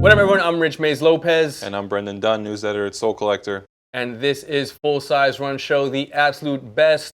What up, everyone? I'm Rich Mays Lopez. And I'm Brendan Dunne, news editor at Soul Collector. And this is Full Size Run Show, the absolute best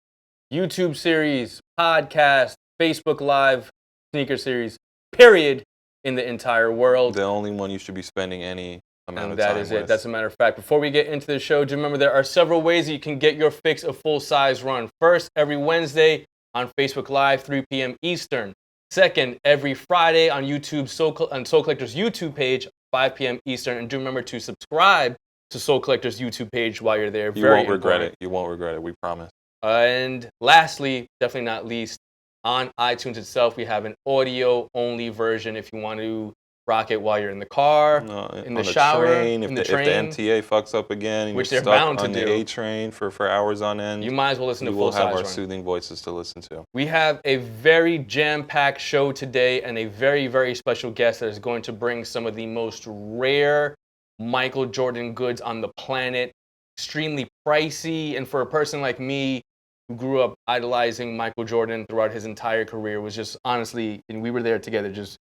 YouTube series, podcast, Facebook Live, sneaker series, period, in the entire world. The only one you should be spending any amount of time with. And that is it. That's a matter of fact. Before we get into the show, do remember there are several ways that you can get your fix of Full Size Run. First, every Wednesday on Facebook Live, 3 p.m. Eastern. Second, every Friday on YouTube, on Soul Collector's YouTube page, 5 p.m. Eastern. And do remember to subscribe to Soul Collector's YouTube page while you're there. You won't regret it. You won't regret it. We promise. And lastly, definitely not least, on iTunes itself, we have an audio-only version if you want to rock it while you're in the car, in the shower, train, in the train. If the MTA fucks up again, and which you're they're bound stuck to on do. the A train for hours on end, you might as well listen to Full Size Run. We will have our soothing voices to listen to. We have a very jam-packed show today and a very, very special guest that is going to bring some of the most rare Michael Jordan goods on the planet, extremely pricey, and for a person like me who grew up idolizing Michael Jordan throughout his entire career, was just honestly, and we were there together, just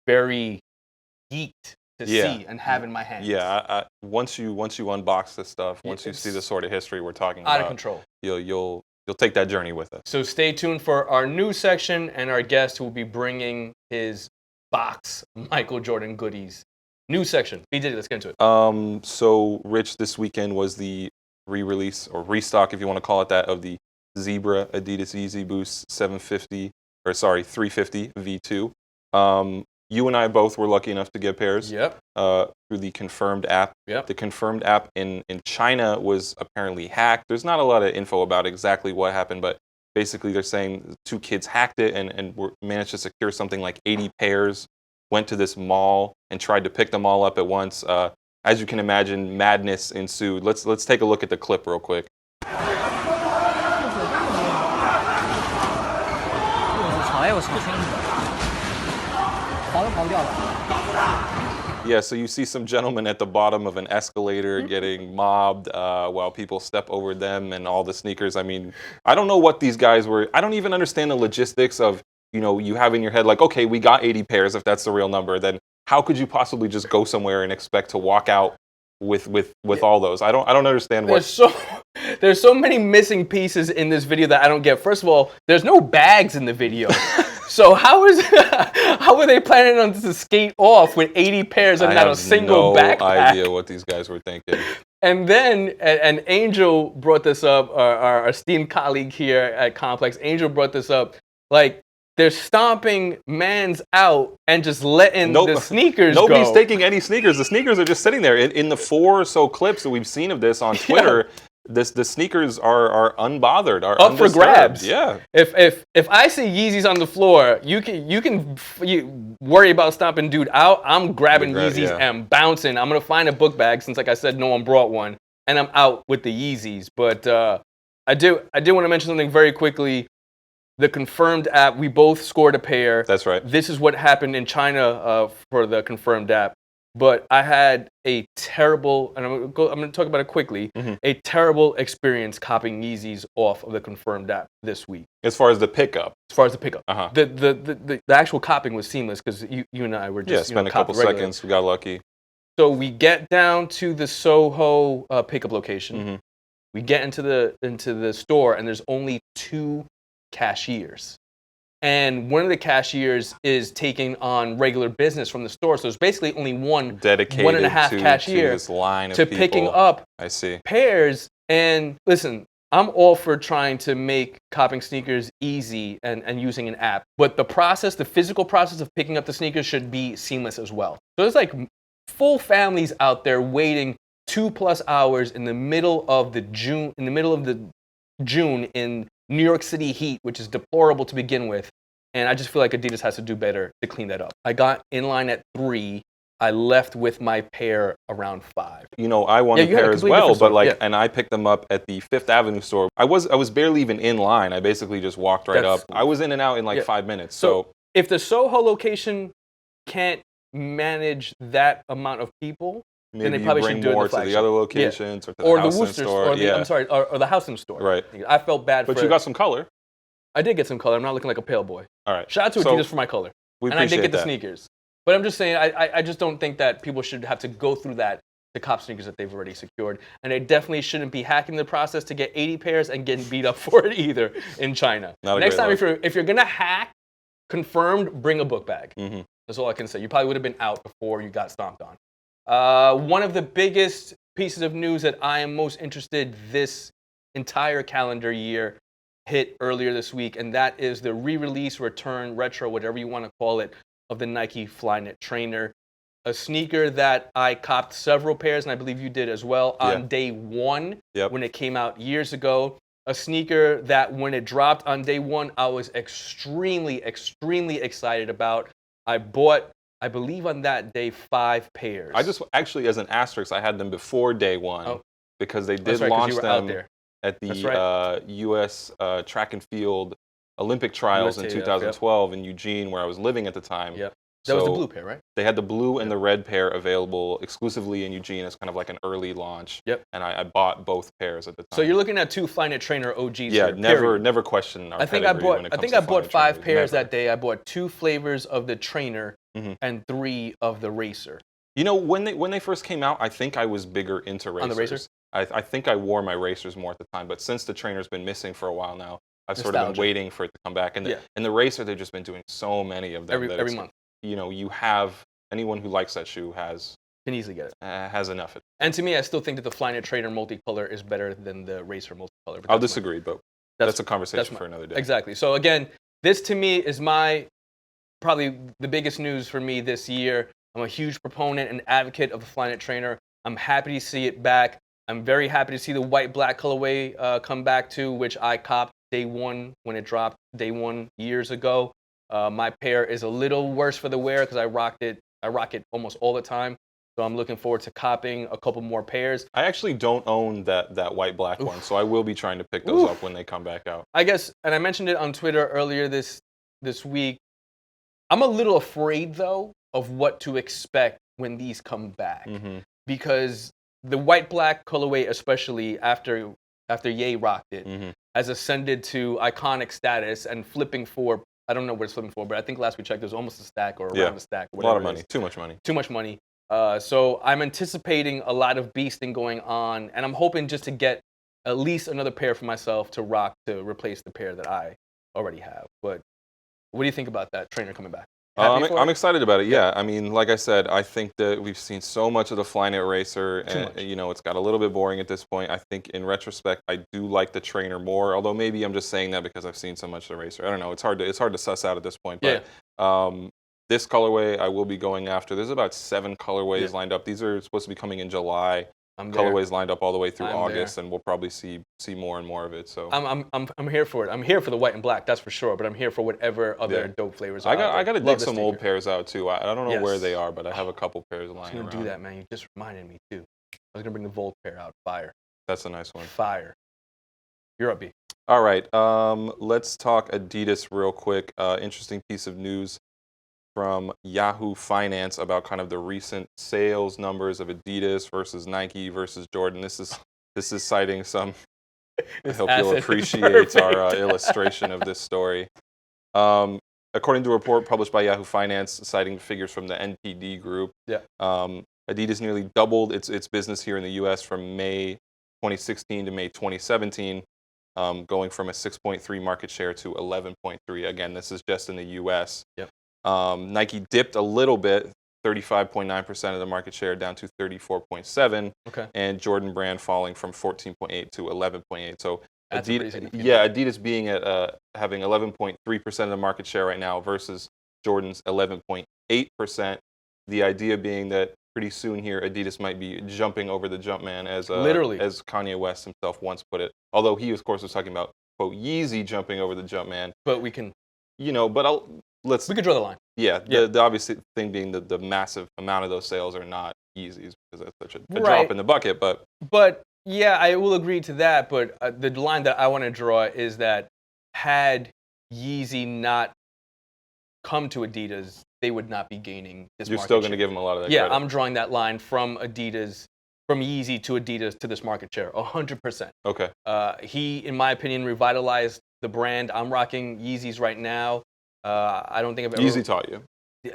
very geeked to see and have in my hands. Yeah, once you unbox this stuff, once you see the sort of history we're talking about, out of control, you'll take that journey with us. So stay tuned for our news section and our guest who will be bringing his box Michael Jordan goodies. News section. BJ, let's get into it. So Rich, this weekend was the re-release or restock, if you want to call it that, of the Zebra Adidas Yeezy Boost 350 V2. You and I both were lucky enough to get pairs through the Confirmed app. The Confirmed app in China was apparently hacked. There's not a lot of info about exactly what happened, but basically they're saying 2 kids hacked it and managed to secure something like 80 pairs, went to this mall and tried to pick them all up at once. As you can imagine, madness ensued. Let's take a look at the clip real quick. Yeah, so you see some gentlemen at the bottom of an escalator getting mobbed while people step over them and all the sneakers. I mean, I don't know what these guys were. I don't even understand the logistics of, you have in your head like, okay, we got 80 pairs if that's the real number. Then how could you possibly just go somewhere and expect to walk out with all those? I don't understand There's so many missing pieces in this video that I don't get. First of all, there's no bags in the video. So how are they planning on to skate off with 80 pairs and not a single backpack? I have no idea what these guys were thinking. And then, and Angel brought this up, our esteemed colleague here at Complex, Angel brought this up, like, they're stomping mans out and just letting the sneakers go. Nobody's taking any sneakers. The sneakers are just sitting there. In the 4 or so clips that we've seen of this on Twitter, the sneakers are unbothered, are up for grabs. Yeah. If I see Yeezys on the floor, you can worry about stomping dude out. I'm grabbing Yeezys and bouncing. I'm gonna find a book bag since, like I said, no one brought one, and I'm out with the Yeezys. But I do want to mention something very quickly. The Confirmed app, we both scored a pair. That's right. This is what happened in China for the Confirmed app. But I had a terrible, and I'm going to talk about it quickly, a terrible experience copying Yeezys off of the Confirmed app this week. As far as the pickup? As far as the pickup. The actual copying was seamless because you and I were just spent a couple seconds, we got lucky. So we get down to the Soho pickup location. We get into the store, and there's only 2 cashiers. And one of the cashiers is taking on regular business from the store. So there's basically only one dedicated 1.5 cashier to this line of to people. Picking up pairs. And listen, I'm all for trying to make copying sneakers easy and using an app. But the physical process of picking up the sneakers should be seamless as well. So there's like full families out there waiting 2+ hours in the middle of the June in New York City heat, which is deplorable to begin with. And I just feel like Adidas has to do better to clean that up. I got in line at 3. I left with my pair around 5. I won a pair as well, but and I picked them up at the Fifth Avenue store. I was barely even in line. I basically just walked right up. I was in and out in 5 minutes. So if the Soho location can't manage that amount of people, maybe then they probably bring should do more it the to the other locations or to the Houston store. Or the Houston store. Right. I felt bad but you got some color. I did get some color. I'm not looking like a pale boy. All right. Shout out to Adidas for my color. We and I did get that. the sneakers. But I'm just saying, I just don't think that people should have to go through that to cop sneakers that they've already secured. And they definitely shouldn't be hacking the process to get 80 pairs and getting beat up for it either in China. Next time, if you're going to hack, confirmed, bring a book bag. Mm-hmm. That's all I can say. You probably would have been out before you got stomped on. One of the biggest pieces of news that I am most interested this entire calendar year hit earlier this week, and that is the re-release, return, retro, whatever you want to call it, of the Nike Flyknit trainer. A sneaker that I copped several pairs, and I believe you did as well, on day one when it came out years ago. A sneaker that when it dropped on day one, I was extremely, extremely excited about. I bought, I believe on that day, 5 pairs. I just, actually, as an asterisk, I had them before day one because they did launch them at the U.S. track and field Olympic trials in 2012 in Eugene, where I was living at the time. Yep. That was the blue pair, right? They had the blue and the red pair available exclusively in Eugene as kind of like an early launch. Yep. And I bought both pairs at the time. So you're looking at 2 Flyknit trainer OGs here. Never question our pedigree when it comes to I bought 5 trainers. pairs that day. I bought 2 flavors of the trainer and 3 of the racer. You know, when they first came out, I think I was bigger into racers. On the racers? I think I wore my racers more at the time, but since the trainer's been missing for a while now, I've sort of been waiting for it to come back. And the racer, they've just been doing so many of them. Every month. You know, you have anyone who likes that shoe can easily get it. Has enough. And to me, I still think that the Flyknit trainer multicolor is better than the racer multicolor. I'll disagree, but that's a conversation for another day. Exactly. So again, this to me is probably the biggest news for me this year. I'm a huge proponent and advocate of the Flyknit trainer. I'm happy to see it back. I'm very happy to see the white-black colorway come back too, which I copped day one when it dropped day one years ago. My pair is a little worse for the wear because I rock it almost all the time. So I'm looking forward to copping a couple more pairs. I actually don't own that white-black one, so I will be trying to pick those up when they come back out. I guess, and I mentioned it on Twitter earlier this week, I'm a little afraid, though, of what to expect when these come back. Because the white-black colorway, especially after Ye rocked it, has ascended to iconic status and flipping for, I don't know what it's flipping for, but I think last we checked, it was almost a stack or around a stack. A lot of money. Too much money. Too much money. So I'm anticipating a lot of beasting going on, and I'm hoping just to get at least another pair for myself to rock to replace the pair that I already have. But what do you think about that trainer coming back? I'm excited about it. Yeah, I mean, like I said, I think that we've seen so much of the Flyknit racer, and you know, it's got a little bit boring at this point. I think in retrospect, I do like the trainer more. Although maybe I'm just saying that because I've seen so much of the racer. I don't know. It's hard to suss out at this point. But this colorway I will be going after. There's about 7 colorways lined up. These are supposed to be coming in July. Colorways lined up all the way through August, and we'll probably see more and more of it. So I'm here for it. I'm here for the white and black, that's for sure. But I'm here for whatever other dope flavors. I got to dig some old pairs out too. I don't know where they are, but I have a couple pairs lying around. I was gonna do that, man. You just reminded me too. I was gonna bring the Volt pair out. Fire. That's a nice one. Fire. You're up, B. All right. Let's talk Adidas real quick. Interesting piece of news from Yahoo Finance about kind of the recent sales numbers of Adidas versus Nike versus Jordan. This is citing some. I hope you'll appreciate our illustration of this story. According to a report published by Yahoo Finance, citing figures from the NPD group, Adidas nearly doubled its business here in the U.S. from May 2016 to May 2017, going from a 6.3 market share to 11.3. Again, this is just in the U.S. Nike dipped a little bit, 35.9% of the market share down to 34.7%, and Jordan brand falling from 14.8 to 11.8. So Adidas being at having 11.3% of the market share right now versus Jordan's 11.8%. The idea being that pretty soon here Adidas might be jumping over the Jumpman, as Kanye West himself once put it. Although he, of course, was talking about quote Yeezy jumping over the Jumpman. But we can, but we could draw the line. The obvious thing being the massive amount of those sales are not Yeezys because that's such a drop in the bucket. But yeah, I will agree to that. But the line that I want to draw is that had Yeezy not come to Adidas, they would not be gaining this market share. You're still going to give them a lot of that credit. I'm drawing that line from Adidas, from Yeezy to Adidas to this market share, 100%. Okay. He, in my opinion, revitalized the brand. I'm rocking Yeezys right now. I don't think I've ever... Yeezy taught you.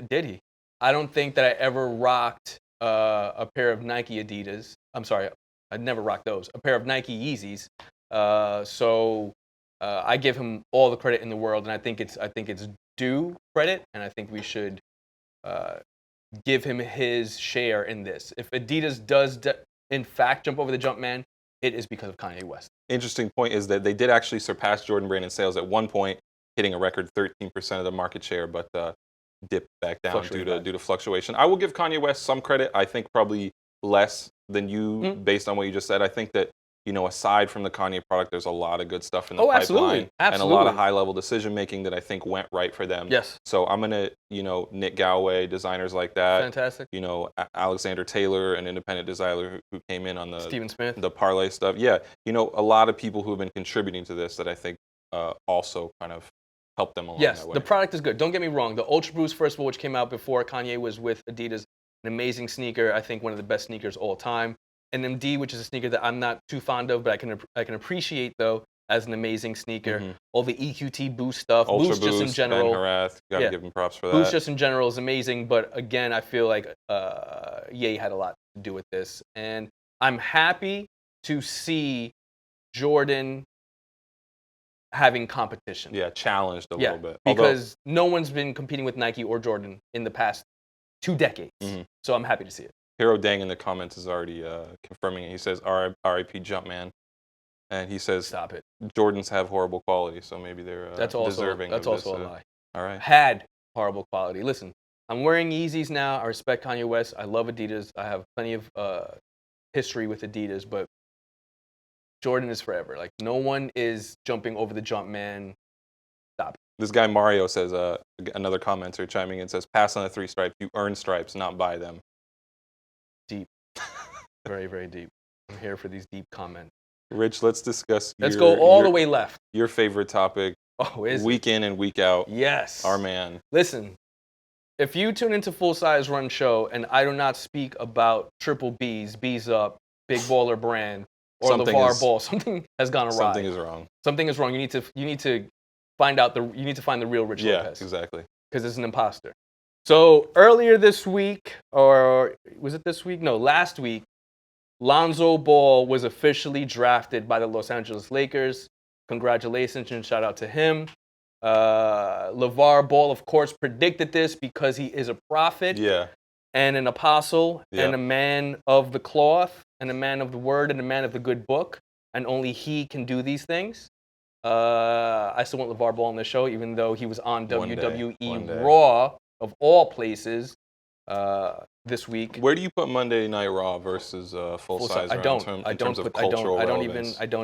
Did he? I don't think that I ever rocked a pair of Nike Adidas. I'm sorry, I never rocked those. A pair of Nike Yeezys. So I give him all the credit in the world, and I think it's due credit, and I think we should give him his share in this. If Adidas does in fact jump over the Jumpman, it is because of Kanye West. Interesting point is that they did actually surpass Jordan Brand in sales at one point, hitting a record 13% of the market share, but dipped back down due to fluctuation. I will give Kanye West some credit. I think probably less than you based on what you just said. I think that, aside from the Kanye product, there's a lot of good stuff in the pipeline. Absolutely. And a lot of high-level decision-making that I think went right for them. Yes. So I'm going to, Nick Galway, designers like that. Fantastic. Alexander Taylor, an independent designer who came in on the Stephen Smith. The parlay stuff. Yeah. A lot of people who have been contributing to this that I think also kind of help them along that way. The product is good. Don't get me wrong. The Ultra Boost, first of all, which came out before Kanye was with Adidas, an amazing sneaker. I think one of the best sneakers all time. NMD, which is a sneaker that I'm not too fond of, but I can appreciate though as an amazing sneaker. Mm-hmm. All the EQT Boost stuff, Ultra Boost just in general. Ben Harath, gotta give him props for that. Boost just in general is amazing, but again, I feel like Ye had a lot to do with this, and I'm happy to see Jordan having competition. Yeah, challenged a little bit. Because no one's been competing with Nike or Jordan in the past 2 decades. Mm-hmm. So I'm happy to see it. Hero Dang in the comments is already confirming it. He says, R.I.P. Jumpman. And he says, stop it. Jordans have horrible quality, so maybe they're deserving That's of also this, a lie. All right. Had horrible quality. Listen, I'm wearing Yeezys now. I respect Kanye West. I love Adidas. I have plenty of history with Adidas, but Jordan is forever. Like, no one is jumping over the Jumpman. Stop it. This guy Mario says, another commenter chiming in, says, pass on the 3 stripes. You earn stripes, not buy them. Deep. Very, very deep. I'm here for these deep comments. Rich, let's discuss Let's go all the way left. Your favorite topic. Oh, is week in and week out. Yes. Our man. Listen, if you tune into Full Size Run Show and I do not speak about Triple B's, B's Up, Big Baller Brand, or LeVar Ball, something has gone awry. Something is wrong. Something is wrong. You need to find the real Rich Lopez. Yeah, exactly. Because it's an imposter. So earlier this week, or was it this week? No, last week, Lonzo Ball was officially drafted by the Los Angeles Lakers. Congratulations and shout out to him. LeVar Ball, of course, predicted this because he is a prophet and an apostle and a man of the cloth and a man of the word and a man of the good book. And only he can do these things. I still want LeVar Ball on the show, even though he was on WWE Raw, of all places, this week. Where do you put Monday Night Raw versus Full Size? I don't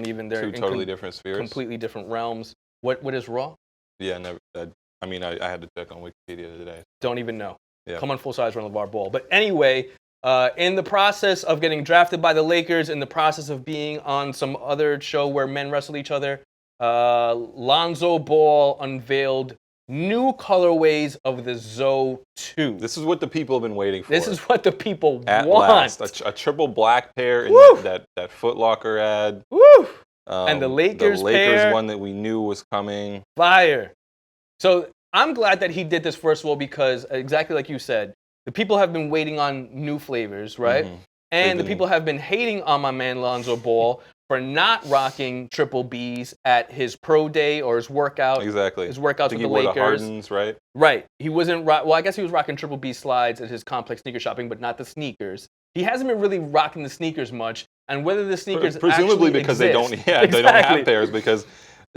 even. They're two totally different spheres. Completely different realms. What is Raw? Yeah, never. I had to check on Wikipedia today. Don't even know. Yeah. Come on, Full Size Run LeVar Ball. But anyway, in the process of getting drafted by the Lakers, in the process of being on some other show where men wrestle each other, Lonzo Ball unveiled new colorways of the Zoe 2. This is what the people have been waiting for. This is what the people At want. last, a triple black pair in that Foot Locker ad. Woo! And the Lakers pair, one that we knew was coming. Fire. So I'm glad that he did this, first of all, because exactly like you said, the people have been waiting on new flavors, right? Mm-hmm. And the people have been hating on my man Lonzo Ball for not rocking Triple B's at his pro day or his workout. Exactly. His workouts with the Lakers. Lakers. The Hardens, right? Right. He wasn't. Well, I guess he was rocking Triple B slides at his complex sneaker shopping, but not the sneakers. He hasn't been really rocking the sneakers much, and whether the sneakers presumably because exist, they don't have pairs because.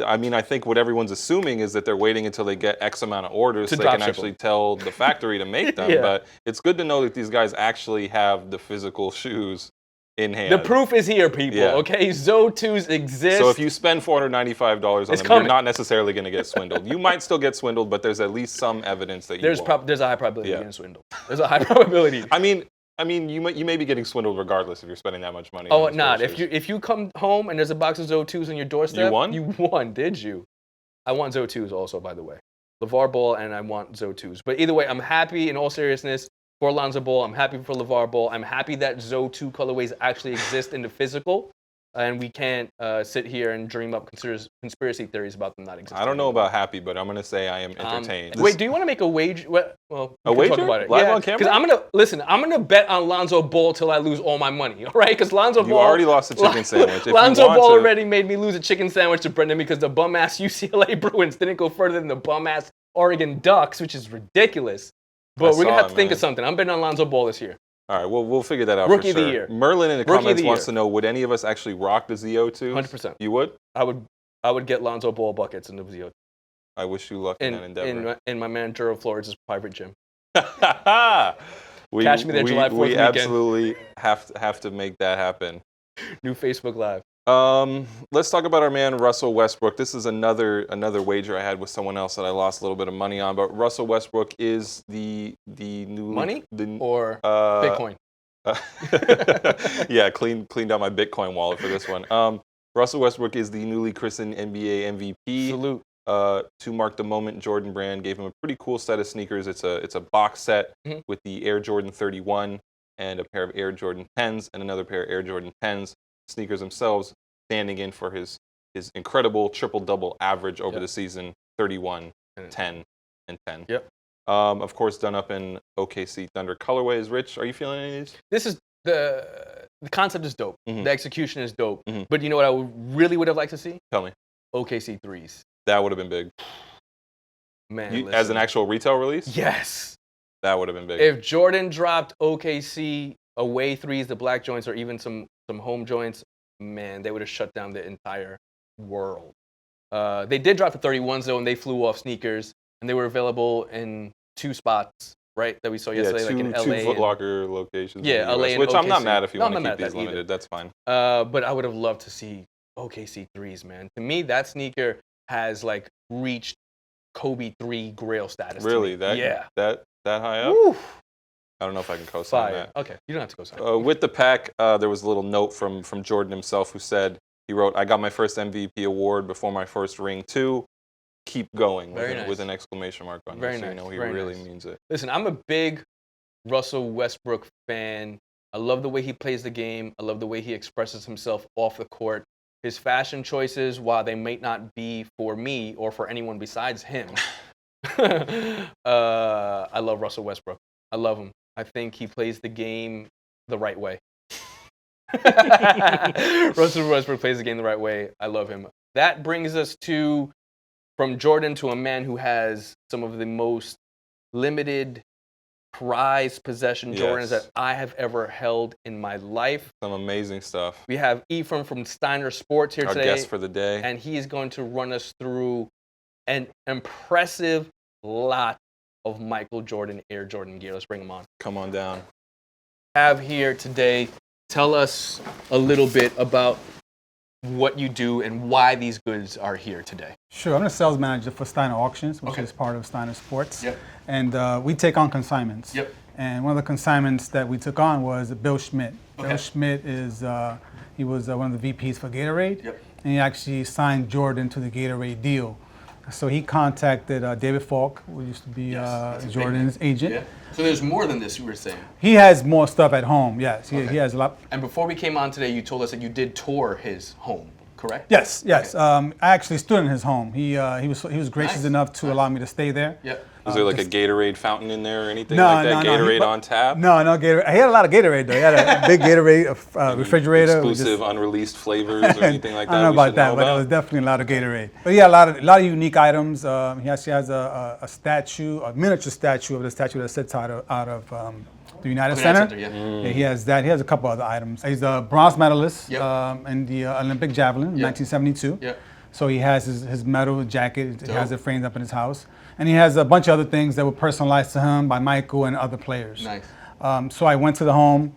I think what everyone's assuming is that they're waiting until they get X amount of orders so they can actually tell the factory to make them. But it's good to know that these guys actually have the physical shoes in hand. The proof is here, people. Yeah. Okay, Zoe 2s exist. So if you spend $495 on them, you're not necessarily going to get swindled. You might still get swindled, but there's at least some evidence that you won't. There's a high probability of getting swindled. There's a high probability. I mean, you may be getting swindled regardless if you're spending that much money. Oh, not if you come home and there's a box of Zoe 2s on your doorstep. You won. You won, did you? I want Zoe 2s also, by the way. LeVar Ball and I want Zoe 2s. But either way, I'm happy in all seriousness for Lonzo Ball. I'm happy for LeVar Ball. I'm happy that Zoe 2 colorways actually exist in the physical. and we can't sit here and dream up conspiracy theories about them not existing. I don't know about happy, but I'm going to say I am entertained. Wait, do you want to make a wager? Well, a we can wager? talk about it. Live on camera? Because I'm gonna bet on Lonzo Ball till I lose all my money. All right? Because Lonzo Ball. You already lost a chicken sandwich. Lonzo Ball already made me lose a chicken sandwich to Brendan because the bum ass UCLA Bruins didn't go further than the bum ass Oregon Ducks, which is ridiculous. But we're gonna have to think of something. I'm betting on Lonzo Ball this year. All right, we'll figure that out Rookie for sure. of the year. Merlin in the comments wants to know, would any of us actually rock the ZO2s? 100%. You would? I would get Lonzo Ball buckets in the ZO2. I wish you luck in that endeavor. In my man Gerald Flores' private gym. Catch me there July 4th We weekend. absolutely have to make that happen. New Facebook Live. Let's talk about our man Russell Westbrook. This is another wager I had with someone else that I lost a little bit of money on. But Russell Westbrook is the new money or Bitcoin. Yeah, cleaned out my Bitcoin wallet for this one. Russell Westbrook is the newly christened NBA MVP. Salute. To mark the moment, Jordan Brand gave him a pretty cool set of sneakers. It's a box set with the Air Jordan 31 and a pair of Air Jordan 10s and another pair of Air Jordan 10s. Sneakers themselves standing in for his incredible triple-double average over the season, 31, 10, and 10. Yep. Of course, done up in OKC Thunder colorways. Rich, are you feeling any of these? This is the concept is dope. The execution is dope. But you know what I really would have liked to see? Tell me. OKC 3s. That would have been big. Man, as an actual retail release? Yes. That would have been big. If Jordan dropped OKC away 3s, the black joints, or even some home joints, man, they would have shut down the entire world. They did drop the 31s, though, and they flew off sneakers, and they were available in 2 spots, right, that we saw yesterday, like in LA. 2 Foot Locker locations. Yeah, LA and which OKC. I'm not mad if you want to keep these limited. either. That's fine. But I would have loved to see OKC 3s, man. To me, that sneaker has like reached Kobe 3 Grail status. Really? That high up? Woo. I don't know if I can co-sign that. Okay, you don't have to co-sign. With the pack, there was a little note from Jordan himself who said, he wrote, "I got my first MVP award before my first ring too. Keep going," with an exclamation mark on it. Very so nice. you know he Very really nice. means it. Listen, I'm a big Russell Westbrook fan. I love the way he plays the game. I love the way he expresses himself off the court. His fashion choices, while they may not be for me or for anyone besides him, I love Russell Westbrook. I love him. I think he plays the game the right way. Russell Westbrook plays the game the right way. I love him. That brings us from Jordan to a man who has some of the most limited prized possession Jordans that I have ever held in my life. Some amazing stuff. We have Ephraim from Steiner Sports here today. Our guest for the day. And he is going to run us through an impressive lot of Michael Jordan Air Jordan gear. Let's bring him on. Come on down. Have here today, tell us a little bit about what you do and why these goods are here today. Sure, I'm the sales manager for Steiner Auctions, which is part of Steiner Sports. Yep. And we take on consignments. Yep. And one of the consignments that we took on was Bill Schmidt. Okay. Bill Schmidt he was one of the VPs for Gatorade. Yep. And he actually signed Jordan to the Gatorade deal. So he contacted David Falk, who used to be Jordan's agent. Yeah. So there's more than this, you were saying. He has more stuff at home, yes. He has a lot. And before we came on today, you told us that you did tour his home, correct? Yes. Okay. I actually stood in his home. He was gracious enough to allow me to stay there. Yep. Is there like a Gatorade fountain in there or anything like that? Gatorade on tap? No Gatorade. He had a lot of Gatorade though. He had a big Gatorade refrigerator. Exclusive unreleased flavors or anything like that? I don't know about that, but it was definitely a lot of Gatorade. But yeah, a lot of unique items. He actually has a statue, a miniature statue of the statue that sits out of the United Center. Yeah, he has that. He has a couple other items. He's a bronze medalist in the Olympic javelin in 1972. Yep. So he has his medal jacket. He has it framed up in his house. And he has a bunch of other things that were personalized to him by Michael and other players. Nice. So I went to the home.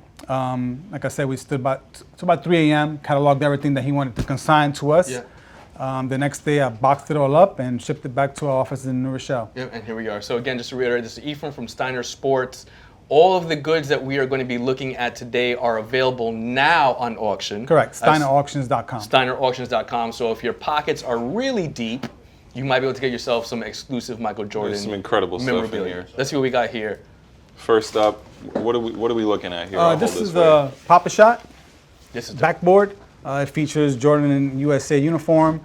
Like I said, we stood about 3 a.m., cataloged everything that he wanted to consign to us. Yeah. The next day, I boxed it all up and shipped it back to our office in New Rochelle. Yep, and here we are. So again, just to reiterate, this is Ephraim from Steiner Sports. All of the goods that we are going to be looking at today are available now on auction. Correct, SteinerAuctions.com. SteinerAuctions.com. So if your pockets are really deep, you might be able to get yourself some exclusive Michael Jordan There's some incredible stuff in memorabilia. here. Let's see what we got here. First up, what are we looking at here? This is the Papa Shot. This is backboard. It features Jordan in USA uniform.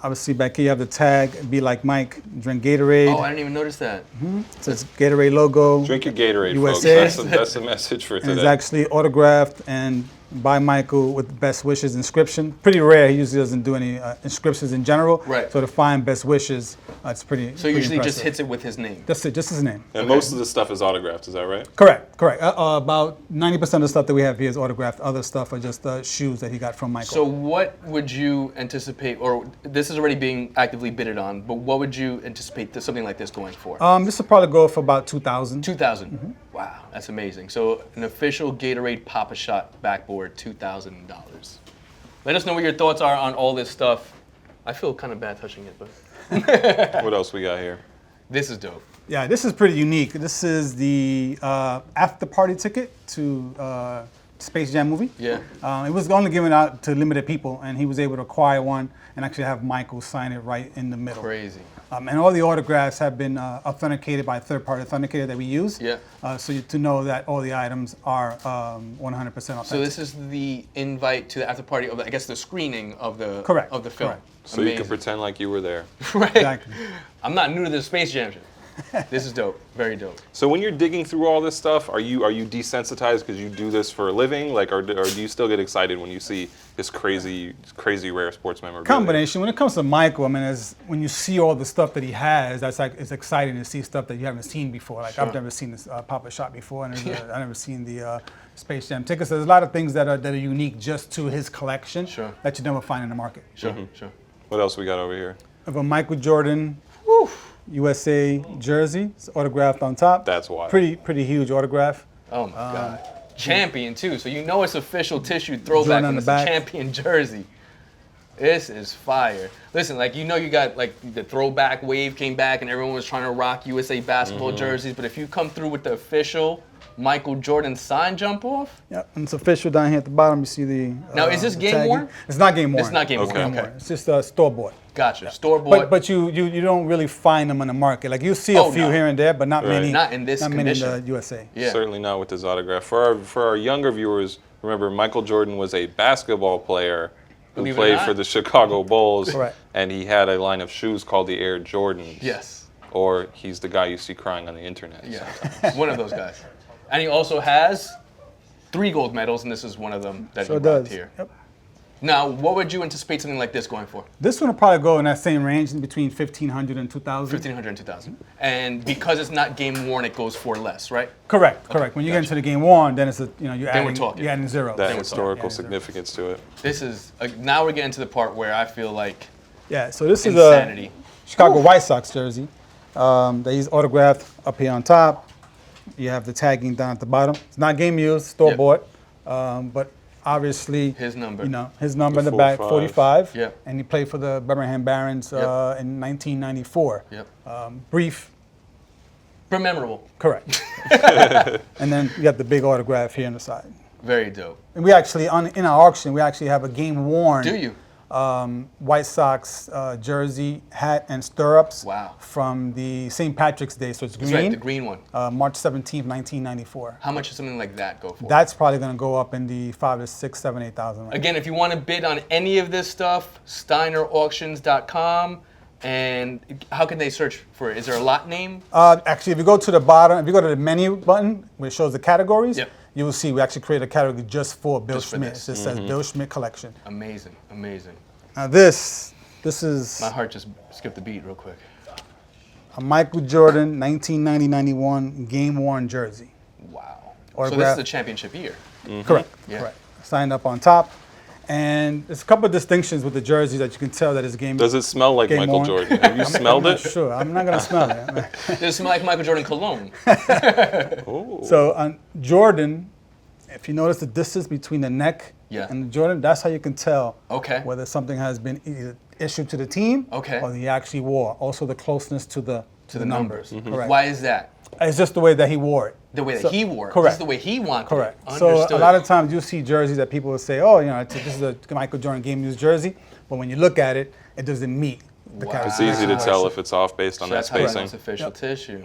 Obviously, back here you have the tag, "Be Like Mike, drink Gatorade." Oh, I didn't even notice that. It says Gatorade logo. Drink your Gatorade, USA. folks. That's the message for And today. it's actually autographed and by Michael with best wishes inscription. Pretty rare. He usually doesn't do any inscriptions in general. Right. So to find best wishes, it's pretty. So pretty usually impressive. just hits it with his name. That's it, just his name. And most of the stuff is autographed, is that right? Correct. About 90% of the stuff that we have here is autographed. Other stuff are just shoes that he got from Michael. So what would you anticipate, or this is already being actively bidded on, but what would you anticipate something like this going for? This will probably go for about 2,000. 2,000. Wow, that's amazing. So an official Gatorade Pop-A-Shot backboard, $2,000. Let us know what your thoughts are on all this stuff. I feel kind of bad touching it, but What else we got here? this is dope. Yeah, this is pretty unique. This is the after party ticket to Space Jam movie. Yeah. It was only given out to limited people, and he was able to acquire one and actually have Michael sign it right in the middle. Crazy. And all the autographs have been authenticated by a third-party authenticator that we use. Yeah. To know that all the items are 100% authentic. So this is the invite to the after party of, I guess, the screening of the Correct, of the film. correct. So you can pretend like you were there. Right. Exactly. I'm not new to the Space Jam shit. This is dope. Very dope. So when you're digging through all this stuff, are you desensitized because you do this for a living, like, or do you still get excited when you see this crazy rare sports memorabilia? Combination. When it comes to Michael, I mean, when you see all the stuff that he has, it's exciting to see stuff that you haven't seen before. Like I've never seen this Pop-A-Shot before, and I've never seen the Space Jam tickets. There's a lot of things that are unique just to his collection that you never find in the market. Sure. What else we got over here? Of a Michael Jordan USA jersey, it's autographed on top. That's wild. Pretty huge autograph. Oh my God. Champion too. So you know it's official tissue throwback Jordan on and the it's back. a champion jersey. This is fire. Listen, like, you know, you got like the throwback wave came back and everyone was trying to rock USA basketball jerseys, but if you come through with the official Michael Jordan sign jump off. Yep, and it's official down here at the bottom. You see the. Now, is this the game tagging. worn? It's not game worn. It's not game worn. Okay. Okay. It's just store bought. Gotcha. Store bought. But you don't really find them on the market. Like you see a few here and there, but not Right. many. Not in this Not many in condition. the USA. Yeah. Certainly not with this autograph. For our younger viewers, remember Michael Jordan was a basketball player who Believe it or played not. for the Chicago Bulls, Correct. and he had a line of shoes called the Air Jordans. Yes. Or he's the guy you see crying on the internet. Yeah. One of those guys. And he also has 3 gold medals, and this is one of them that Sure he brought does. here. Yep. Now, what would you anticipate something like this going for? This one will probably go in that same range, in between 1,500 and 2,000. 1,500 and 2,000. And because it's not game worn, it goes for less, right? Correct. When you get gotcha. into the game one, then it's you're we're adding talking. you're adding zeros. That we're historical talking. significance to it. This is, now we're getting to the part where I feel like Yeah. So this insanity. is a Chicago White Sox jersey. That he's autographed up here on top. You have the tagging down at the bottom. It's not game used, store bought, but obviously His number. You know his number in the 45. back, 45. Yep. And he played for the Birmingham Barons in 1994. Yep. Brief. But memorable. Correct. And then you got the big autograph here on the side. Very dope. And we actually in our auction we actually have a game worn. Do you? White Sox jersey, hat, and stirrups. Wow. From the St. Patrick's Day, so it's green. That's right, the green one. March 17th, 1994. How much does something like that go for? That's probably going to go up in the 5 to 6, 7, 8,000 range. Again, if you want to bid on any of this stuff, SteinerAuctions.com. And how can they search for it? Is there a lot name? Actually, if you go to the bottom, if you go to the menu button where it shows the categories, Yep. you will see we actually created a category just for Bill Just for Schmidt. this. It just says Bill Schmidt Collection. Amazing, amazing. Now this is My heart just skipped a beat real quick. a Michael Jordan 1990-91 game worn jersey. Wow. So this is Autograph. the championship year. Correct. Yeah. Correct. Signed up on top. And there's a couple of distinctions with the jersey that you can tell that it's game. Does it smell like Game Michael on. Jordan? Have you smelled I'm it? not sure. I'm not going to smell it. Does it smell like Michael Jordan cologne? Ooh. So on Jordan, if you notice the distance between the neck and the Jordan, that's how you can tell whether something has been either issued to the team or he actually wore. Also the closeness to the numbers. Correct. Why is that? It's just the way that he wore it. The way that he wore it. Correct. This is the way he wanted Correct. it. So Understood. a lot of times you see jerseys that people will say, oh, you know, this is a Michael Jordan game used jersey. But when you look at it, it doesn't meet the Wow. characteristics. It's easy to tell if it's off based on So that that's how you know spacing. it's official tissue.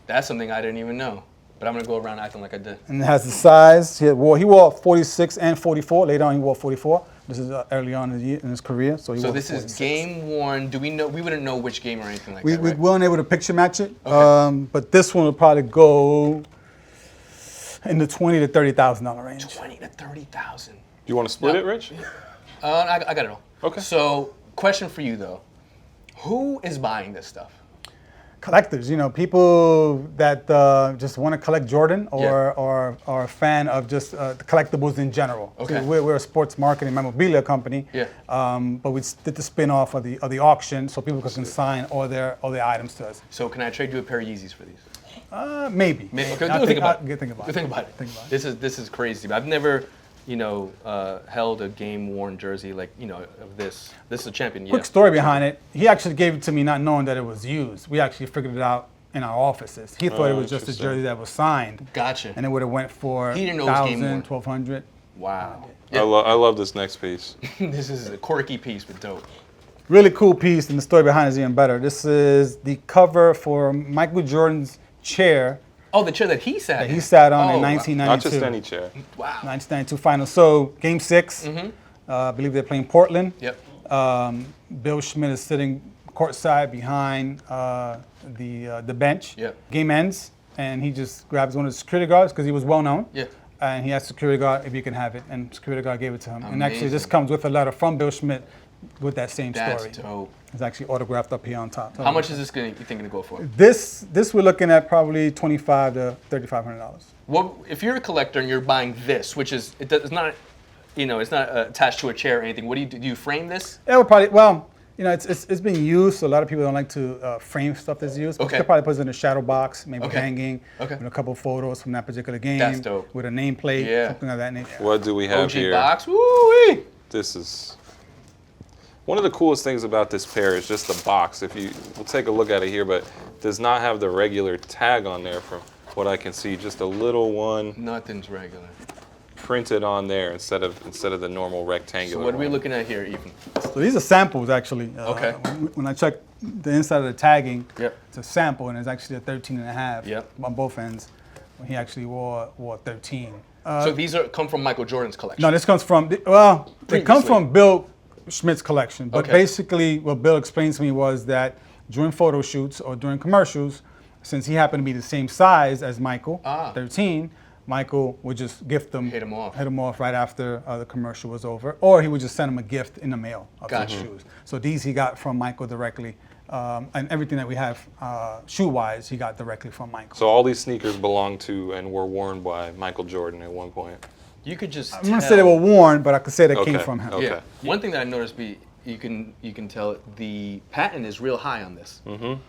That's something I didn't even know. But I'm going to go around acting like I did. And it has the size. He wore 46 and 44. Later on, he wore 44. This is early on in his career. So this is game one. Do we know? We wouldn't know which game or anything like we, that, right? We weren't able to picture match it. Okay. But this one will probably go in the $20,000 to $30,000 range. 20 to 30,000. Do you want to split it, Rich? I got it all. Okay. So, question for you though: who is buying this stuff? Collectors, people that just want to collect Jordan or are a fan of just the collectibles in general. Okay. So we're a sports marketing memorabilia company. Yeah. But we did the spin-off of the auction so people can consign all their items to us. So, can I trade you a pair of Yeezys for these? Maybe. Okay, think about it. Think about it. Think about it. This is crazy. I've never, held a game-worn jersey like, of this. This is a champion. Quick story behind it. He actually gave it to me not knowing that it was used. We actually figured it out in our offices. He thought it was just a jersey that was signed. Gotcha. And it would have went for He didn't know it was game-worn. $1,000, $1,200. Wow. I love this next piece. This is a quirky piece, but dope. Really cool piece, and the story behind it is even better. This is the cover for Michael Jordan's chair Oh, the chair that he sat that in. he sat on in wow. 1992. Not just any chair. Wow. 1992 finals. So game 6, I believe they're playing Portland. Yep. Bill Schmidt is sitting courtside behind the bench. Yep. Game ends, and he just grabs one of the security guards because he was well known. Yeah. And he asked security guard if he can have it, and security guard gave it to him. And actually, this Amazing. comes with a letter from Bill Schmidt with that same That's story. dope. It's actually autographed up here on top. How much is this you think to go for? This we're looking at probably $2,500 to $3,500. What if you're a collector and you're buying this, which is it's not, it's not attached to a chair or anything. What do you do? Do you frame this? It would probably it's being used. So a lot of people don't like to frame stuff that's used. But Okay. you could probably put it in a shadow box, maybe Okay. hanging, Okay. with a couple of photos from that particular game. That's dope. With a nameplate, Yeah. something of that nature. What do we have OG here? box. Woo-wee. This is one of the coolest things about this pair is just the box. We'll take a look at it here, but it does not have the regular tag on there from what I can see. Just a little one Nothing's regular. printed on there instead of the normal rectangular. So what are we one. looking at here, Ethan? So these are samples actually. Okay. When I check the inside of the tagging, Yep. it's a sample, and it's actually a 13 and a half Yep. on both ends. When he actually wore 13. So these come from Michael Jordan's collection. No, this comes from, they come Previously. from Bill Schmidt's collection. But Okay. basically what Bill explained to me was that during photo shoots or during commercials, since he happened to be the same size as Michael, 13, Michael would just gift them. Hit 'em off. Hit him off right after the commercial was over. Or he would just send him a gift in the mail of Gotcha. his shoes. So these he got from Michael directly. And everything that we have shoe-wise, he got directly from Michael. So all these sneakers belong to and were worn by Michael Jordan at one point. You could just. I'm going to say they were worn, but I could say they came Okay. from him. Okay. Yeah. One thing that I noticed, you can tell the patent is real high on this.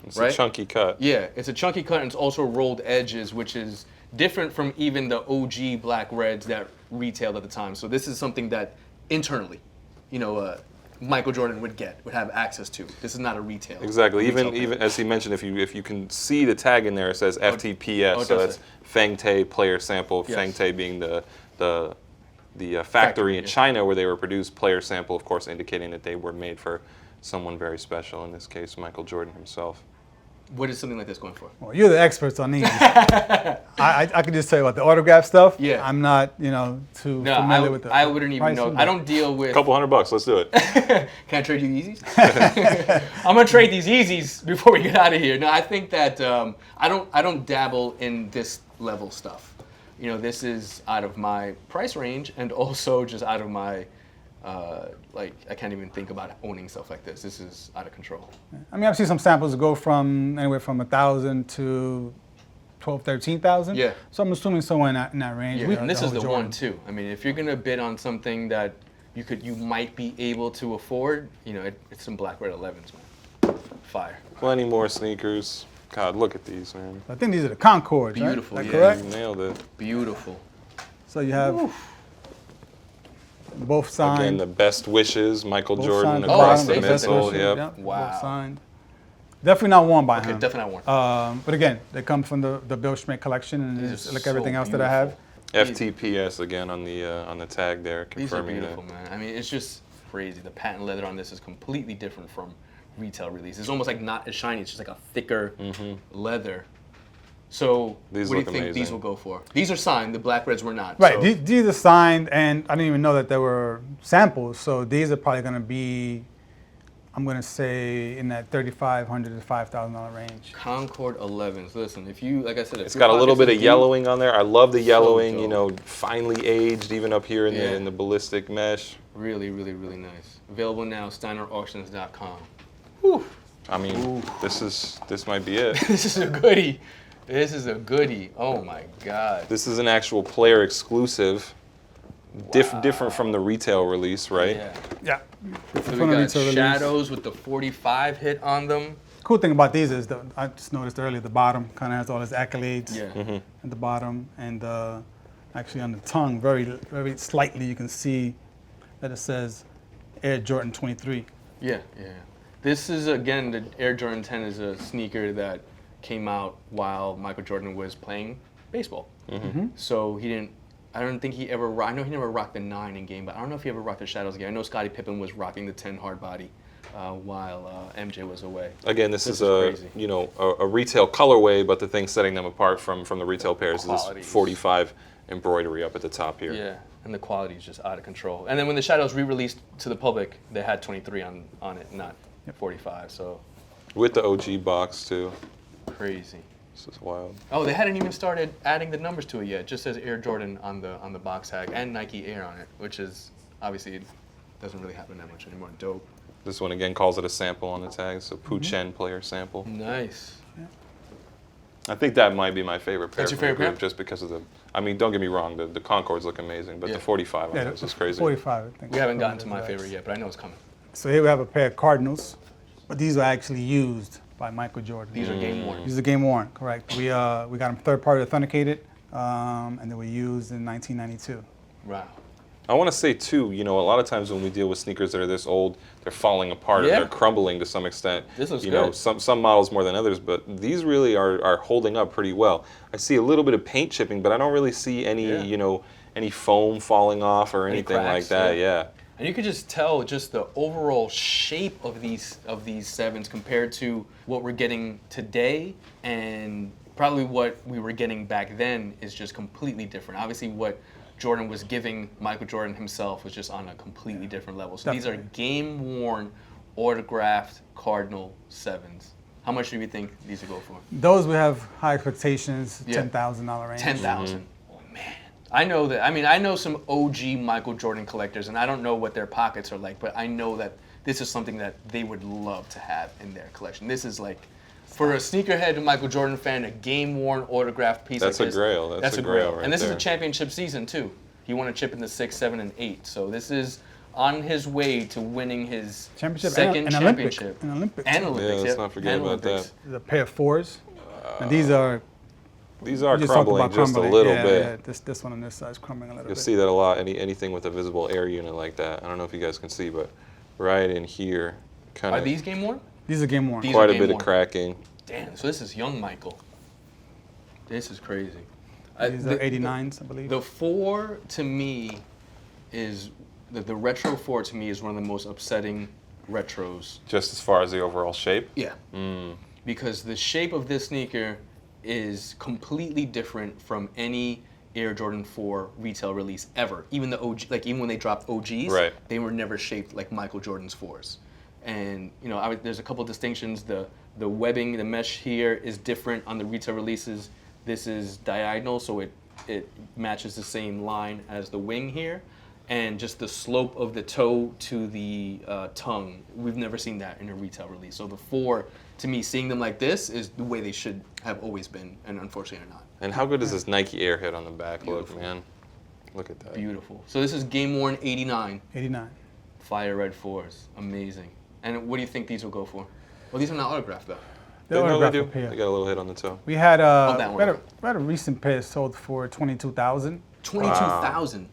It's Right? a chunky cut. Yeah, it's a chunky cut and it's also rolled edges, which is different from even the OG black reds that retailed at the time. So this is something that internally, Michael Jordan would have access to. This is not a retail. Exactly. retail Even thing. as he mentioned, if you can see the tag in there, it says FTPS. oh, it So does that's say. Feng Tay player sample. Yes. Feng Tay being the factory Factory, in yeah. China where they were produced. Player sample, of course, indicating that they were made for someone very special. In this case, Michael Jordan himself. What is something like this going for? Well, you're the experts on these. I could just tell you about the autograph stuff. Yeah. I'm not, too No, familiar with the I wouldn't even know. pricing, I don't deal with. Couple $100. Let's do it. Can I trade you Yeezys? I'm gonna trade these Yeezys before we get out of here. No, I think that I don't dabble in this level stuff. This is out of my price range and also just out of my I can't even think about owning stuff like this. This is out of control. I mean, I've seen some samples that go from anywhere from 1,000 to 12, 13,000. Yeah. So I'm assuming somewhere in that range. Yeah, and this is the Jordan. one too. I mean, if you're gonna bid on something that you might be able to afford, it's some black red 11s, man. Fire. Plenty more sneakers. God, look at these, man. I think these are the Concordes, right? Beautiful, Is that yeah. correct? You nailed it. Beautiful. So you have both signed. Again, the best wishes, Michael both Jordan signed. across Oh, the best middle. wishes, Yep. Wow. Both signed. Definitely not worn by Okay, him. definitely not one. But again, they come from the Bill Schmidt collection, and These it's are like so everything else that I have. FTPS again on the tag there, These are confirming beautiful, man. I mean, it's just crazy. The patent leather on this is completely different from retail release. It's almost like not as shiny. It's just like a thicker leather. So These what do you look think these amazing. will go for? These are signed. The Black Reds were not. Right. So. These are signed, and I didn't even know that there were samples. So these are probably going to be, I'm going to say, in that $3,500 to $5,000 range. Concorde Elevens. Listen, if you, like I said, if It's your got a little pockets bit are of deep- yellowing on there. I love the yellowing, you know, dope. finely aged, even up here in Yeah. the ballistic mesh. Really, really, really nice. Available now, SteinerAuctions.com. Whew. I mean, this might be it. This is a goodie. This is a goodie. Oh my God. This is an actual player exclusive, different from the retail release, right? Yeah. Yeah. So we got shadows with the 45 hit on them. Cool thing about these is, I just noticed earlier, the bottom kind of has all his accolades Yeah. at the bottom. And actually on the tongue, very, very slightly, you can see that it says Air Jordan 23. Yeah, yeah. This is, again, the Air Jordan 10 is a sneaker that came out while Michael Jordan was playing baseball. So I don't think he ever, I know he never rocked the 9 in game, but I don't know if he ever rocked the shadows again. I know Scottie Pippen was rocking the 10 hard body while MJ was away. Again, this is crazy. a retail colorway, but the thing setting them apart from the retail pairs is Qualities. this 45 embroidery up at the top here. Yeah, and the quality is just out of control. And then when the shadows re-released to the public, they had 23 on it, not 45. So With the OG box too. crazy. This is wild. Oh, they hadn't even started adding the numbers to it yet. It just says Air Jordan on the box tag and Nike Air on it, which is obviously it doesn't really happen that much anymore. Dope. This one again calls it a sample on the tag. It's a Pooh Chen player sample. Nice. I think that might be my favorite pair. That's your from the favorite pair? group, just because of the. I mean, don't get me wrong. The Concords look amazing, but Yeah. the 45 on Yeah, this is crazy. 45, I think. We haven't gotten to my favorite yet, but I know it's coming. So here we have a pair of Cardinals, but these are actually used by Michael Jordan. These are game worn. These are game worn, correct. We got them third party authenticated, and they were used in 1992. Wow. I want to say too, a lot of times when we deal with sneakers that are this old, they're falling apart Yeah. and they're crumbling to some extent. This looks good. Some models more than others, but these really are holding up pretty well. I see a little bit of paint chipping, but I don't really see any, Yeah. any foam falling off or Any anything like cracks, that. yeah. Yeah. And you could just tell just the overall shape of these sevens compared to what we're getting today, and probably what we were getting back then is just completely different. Obviously, what Jordan was giving Michael Jordan himself was just on a completely different level. So these are game-worn, autographed Cardinal sevens. How much do you think these would go for? Those we have high expectations, Yeah. $10,000 range. 10,000. Oh man. I know that. I mean, I know some OG Michael Jordan collectors, and I don't know what their pockets are like, but I know that this is something that they would love to have in their collection. This is like, for a sneakerhead Michael Jordan fan, a game-worn autographed piece That's like a this. grail. That's a grail right And this is there. a championship season too. He won a chip in the 6, 7, and 8. So this is on his way to winning his Championship second and Olympic. championship. And Olympics. And Olympics. Yeah, let's yep. not forget And about that. Olympics. There's a pair of fours. And these are These are we just talked crumbling about just crumbling. a little yeah, bit. Yeah, this one on this side is crumbling a little You'll bit. see that a lot. Anything with a visible air unit like that. I don't know if you guys can see, but right in here, kind Are of these game worn? These are game worn. These quite are a bit game of worn. cracking. Damn, so this is young Michael. This is crazy. These are 89s, I believe. The 4 to me is, the retro 4 to me is one of the most upsetting retros. Just as far as the overall shape. Yeah. Because the shape of this sneaker is completely different from any Air Jordan 4 retail release ever. Even the OG, like even when they dropped OGs, Right. they were never shaped like Michael Jordan's 4s. And there's a couple distinctions. The webbing, the mesh here is different on the retail releases. This is diagonal, so it matches the same line as the wing here. And just the slope of the toe to the tongue, we've never seen that in a retail release. So the 4, to me, seeing them like this is the way they should have always been, and unfortunately are not. And how good does this Nike Air hit on the back Beautiful. look, man? Look at that. Beautiful. So this is game worn 89, 89. fire red 4s, amazing. And what do you think these will go for? Well, these are not autographed though. They're No, they autographed do. up here. They got a little hit on the toe. We had that one. we had a recent pair sold for 22,000. 22,000.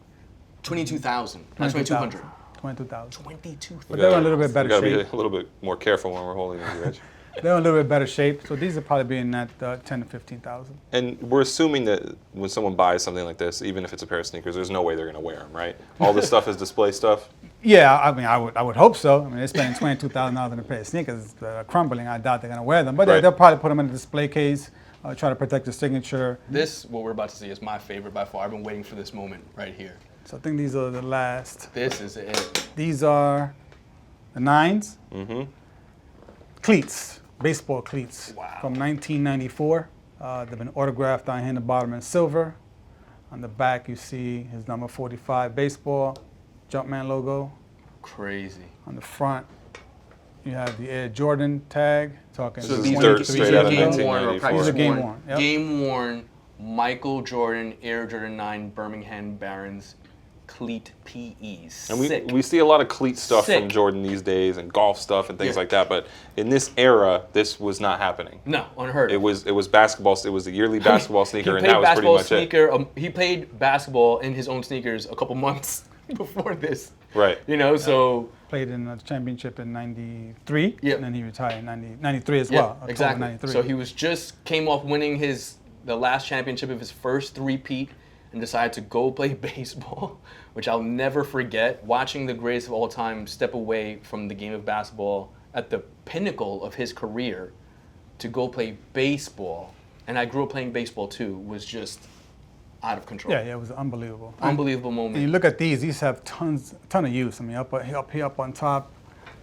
22,000. Not 2,200. 22,000. 22,000. But they're in a little bit We better gotta be shape. a little bit more careful when we're holding these, Reg. They're in a little bit better shape. So these are probably being at 10 to 15,000. And we're assuming that when someone buys something like this, even if it's a pair of sneakers, there's no way they're gonna wear them, right? All this stuff is display stuff. Yeah, I mean, I would hope so. I mean, they're spending $22,000 on a pair of sneakers that are crumbling. I doubt they're gonna wear them, but Right. they'll probably put them in a display case try to protect the signature. This, what we're about to see, is my favorite by far. I've been waiting for this moment right here. So I think these are the last. This is it. These are the 9s. Mm-hmm. Cleats, baseball cleats. Wow. From 1994. They've been autographed down here in the bottom in silver. On the back, you see his number 45 baseball, Jumpman logo. Crazy. On the front, you have the Air Jordan tag. Talking So to these 23 are straight years out of ago. game worn or 1994. practice These are game worn. worn, yep. Game worn Michael Jordan Air Jordan 9 Birmingham Barons cleat PEs. And Sick. we see a lot of cleat stuff Sick. from Jordan these days and golf stuff and things Yeah. like that. But in this era, this was not happening. No, unheard of. It was basketball. It was the yearly basketball sneaker, He and played that was pretty basketball much sneaker. He played basketball in his own sneakers a couple months before this. it. Right. You know, so Played in the championship in 93. Yep. And then he retired in 93 as yeah, well. October exactly. 93. So he came off winning the last championship of his first three-peat and decided to go play baseball, which I'll never forget. Watching the greatest of all time step away from the game of basketball at the pinnacle of his career to go play baseball, and I grew up playing baseball too, was just out of control. yeah, it was unbelievable. Unbelievable And you moment. look at these have ton of use. I mean, up here, up on top,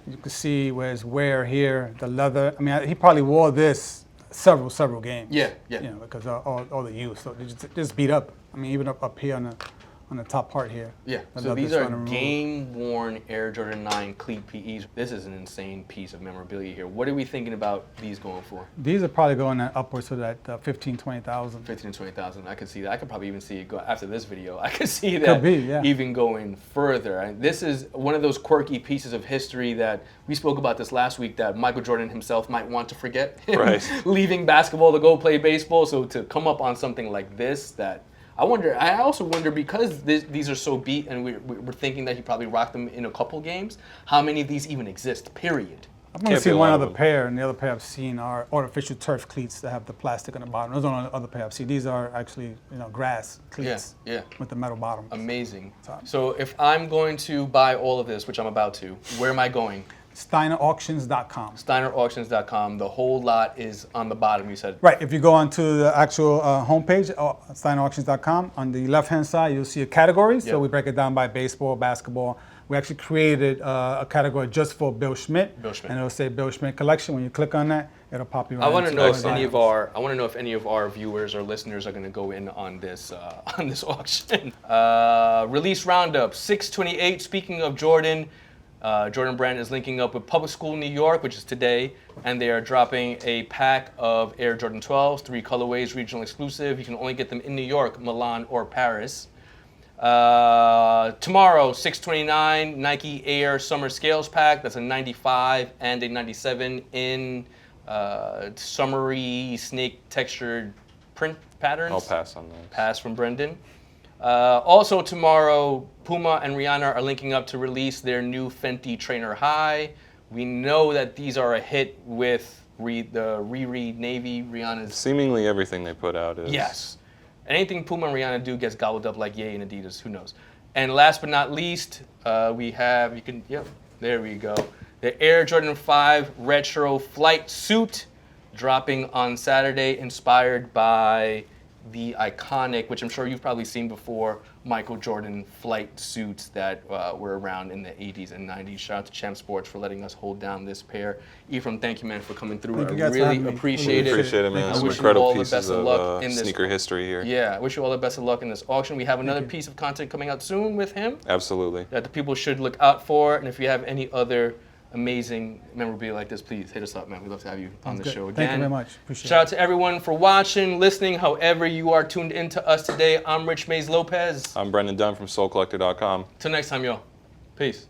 you can see where his wear here, the leather. I mean, he probably wore this several games. Yeah. You know, because of all the use. So it just beat up. I mean, even up here on the top part here. Yeah, the so leather's these are trying to remove. game-worn Air Jordan 9 cleat PEs. This is an insane piece of memorabilia here. What are we thinking about these going for? These are probably going at upwards to that 15, 20,000. 15 to 20,000. I could see that. I could probably even see it go after this video. I could see that Could be, yeah. even going further. And this is one of those quirky pieces of history that we spoke about this last week that Michael Jordan himself might want to forget. Right. Leaving basketball to go play baseball. So to come up on something like this, that I also wonder, because these are so beat and we're thinking that he probably rocked them in a couple games, how many of these even exist, period? I've only Can't be seen a one lot of other them. pair, and the other pair I've seen are artificial turf cleats that have the plastic on the bottom. Those are the other pair I've seen. These are actually, grass cleats Yeah. with the metal bottom. Amazing. Top. So if I'm going to buy all of this, which I'm about to, where am I going? SteinerAuctions.com. SteinerAuctions.com. The whole lot is on the bottom, you said. Right, if you go onto the actual homepage, SteinerAuctions.com, on the left-hand side, you'll see a category. So Yep. we break it down by baseball, basketball. We actually created a category just for Bill Schmidt. Bill Schmidt. And it'll say Bill Schmidt Collection. When you click on that, it'll pop you right I want to into know those if any items. of our viewers or listeners are going to go in on this auction. Release roundup 6/28. Speaking of Jordan, Jordan Brand is linking up with Public School New York, which is today, and they are dropping a pack of Air Jordan 12s, 3 colorways, regional exclusive. You can only get them in New York, Milan, or Paris. Tomorrow, 6/29, Nike Air Summer Scales Pack. That's a 95 and a 97 in summery snake textured print patterns. I'll pass on those. Pass from Brendan. Also tomorrow, Puma and Rihanna are linking up to release their new Fenty Trainer High. We know that these are a hit with the Riri Navy, Rihanna's. Seemingly everything they put out is. Yes. Anything Puma and Rihanna do gets gobbled up like Ye and Adidas, who knows. And last but not least, there we go. The Air Jordan 5 Retro Flight Suit dropping on Saturday, inspired by the iconic, which I'm sure you've probably seen before, Michael Jordan flight suits that were around in the 80s and 90s. Shout out to Champ Sports for letting us hold down this pair. Ephraim, thank you, man, for coming through. Thank you I guys for really having me. appreciate it. Appreciate it, man. I Some wish you incredible all the pieces best of of luck in this. sneaker history here. Yeah, I wish you all the best of luck in this auction. We have another piece of content coming out soon with him Absolutely. that the people should look out for. And if you have any other amazing memorabilia like this, please hit us up, man. We'd love to have you on the Good. show again. Thank you very much. Appreciate Shout out to everyone for watching, listening, however you are tuned into us today. I'm Rich Mays Lopez. I'm Brendan Dunne from SoulCollector.com. Till next time, y'all. Peace.